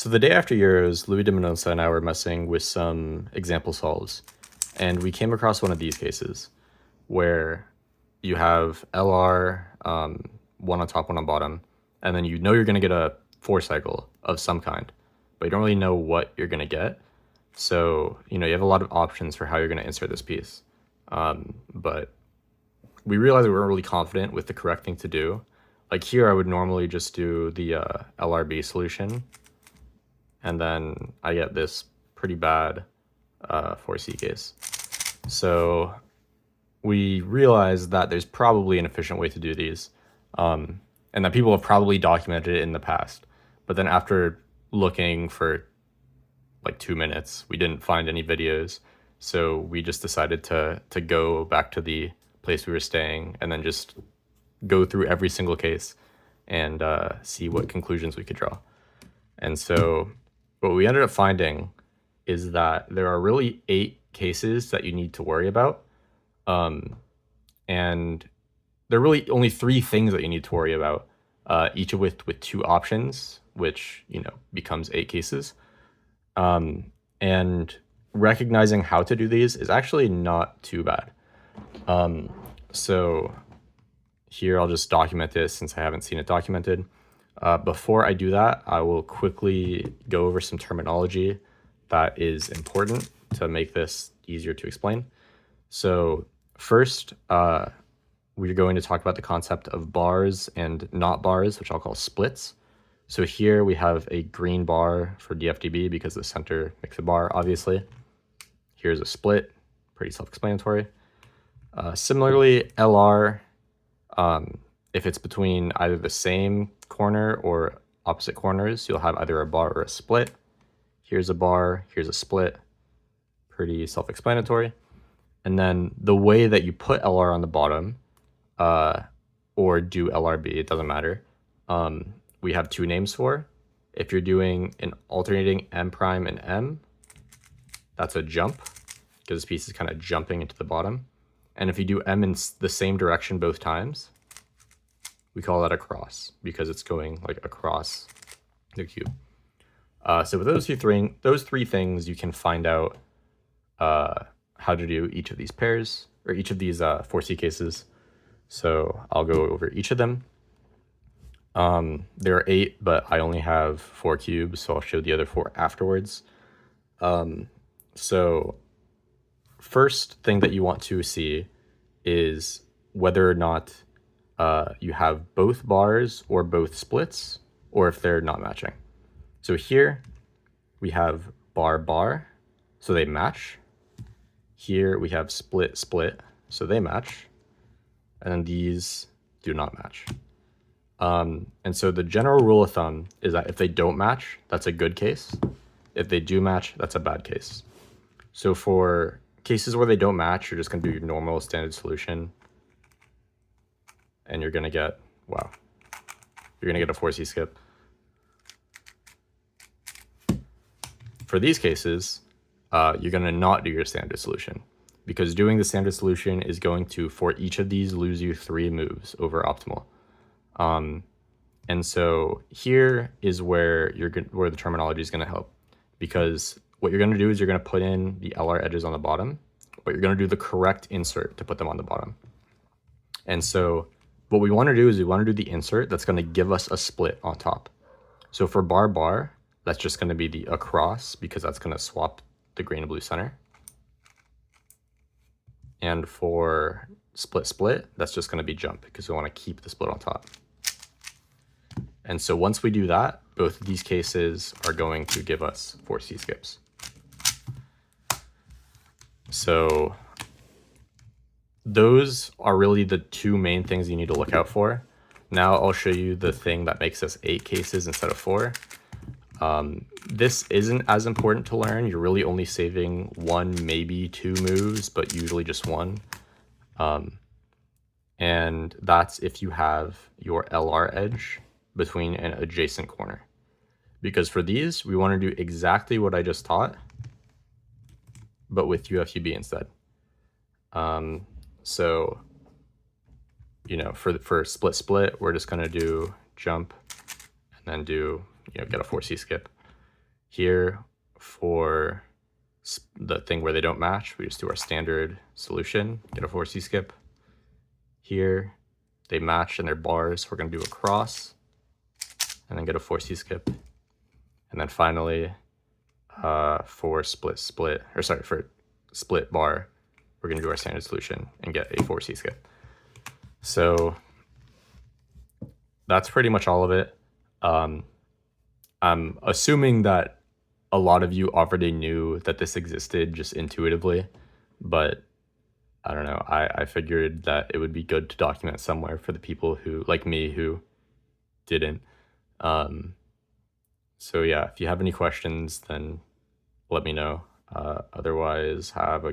So the day after Euros, Louis de Mendoza and I were messing with some example solves, and we came across one of these cases where you have LR, one on top, one on bottom, and then you know you're going to get a four cycle of some kind, but you don't really know what you're going to get. So, you have a lot of options for how you're going to insert this piece. But we realized we weren't really confident with the correct thing to do. Like here, I would normally just do the LRB solution, and then I get this pretty bad 4C case. So we realized that there's probably an efficient way to do these, and that people have probably documented it in the past. But then after looking for like 2 minutes, we didn't find any videos. So we just decided to go back to the place we were staying and then just go through every single case and see what conclusions we could draw. And so what we ended up finding is that there are really 8 cases that you need to worry about. And there are really only 3 things that you need to worry about, each of with 2 options, which, becomes 8 cases. And recognizing how to do these is actually not too bad. So here I'll just document this since I haven't seen it documented. Before I do that, I will quickly go over some terminology that is important to make this easier to explain. So first, we're going to talk about the concept of bars and not bars, which I'll call splits. So here we have a green bar for DFDB because the center makes a bar, obviously. Here's a split, pretty self-explanatory. Similarly, LR, if it's between either the same corner or opposite corners, you'll have either a bar or a split. Here's a bar, here's a split, pretty self-explanatory. And then the way that you put LR on the bottom, or do LRB, it doesn't matter. We have 2 names for. If you're doing an alternating M prime and M, that's a jump, because this piece is kind of jumping into the bottom. And if you do M in the same direction both times, we call that a cross, because it's going like across the cube. So with those 3 things, you can find out how to do each of these pairs, or each of these 4C cases. So I'll go over each of them. There are 8, but I only have 4 cubes, so I'll show the other 4 afterwards. So first thing that you want to see is whether or not you have both bars or both splits, or if they're not matching. So here we have bar bar, so they match. Here we have split split, so they match. And then these do not match. And so the general rule of thumb is that if they don't match, that's a good case. If they do match, that's a bad case. So for cases where they don't match, you're just going to do your normal standard solution. And you're going to get, wow, you're going to get a 4C skip. For these cases, you're going to not do your standard solution, because doing the standard solution is going to, for each of these, lose you 3 moves over optimal. And so here is where where the terminology is going to help, because what you're going to do is you're going to put in the LR edges on the bottom, but you're going to do the correct insert to put them on the bottom. And so what we want to do is we want to do the insert that's going to give us a split on top. So for bar bar, that's just going to be the across, because that's going to swap the green and blue center. And for split split, that's just going to be jump, because we want to keep the split on top. And so once we do that, both of these cases are going to give us 4C skips. So those are really the 2 main things you need to look out for. Now I'll show you the thing that makes us 8 cases instead of 4. This isn't as important to learn. You're really only saving 1, maybe 2 moves, but usually just 1. And that's if you have your LR edge between an adjacent corner. Because for these, we want to do exactly what I just taught, but with UFUB instead. So, for split split, we're just going to do jump and then do, get a 4C skip. Here for the thing where they don't match, we just do our standard solution, get a 4C skip. Here they match and they're bars, we're gonna do a cross and then get a 4C skip. And then finally, for split bar, we're gonna do our standard solution and get a 4C skip. So that's pretty much all of it. I'm assuming that a lot of you already knew that this existed just intuitively, but I don't know. I figured that it would be good to document somewhere for the people who, like me, who didn't. So yeah, if you have any questions, then let me know. Otherwise, have a good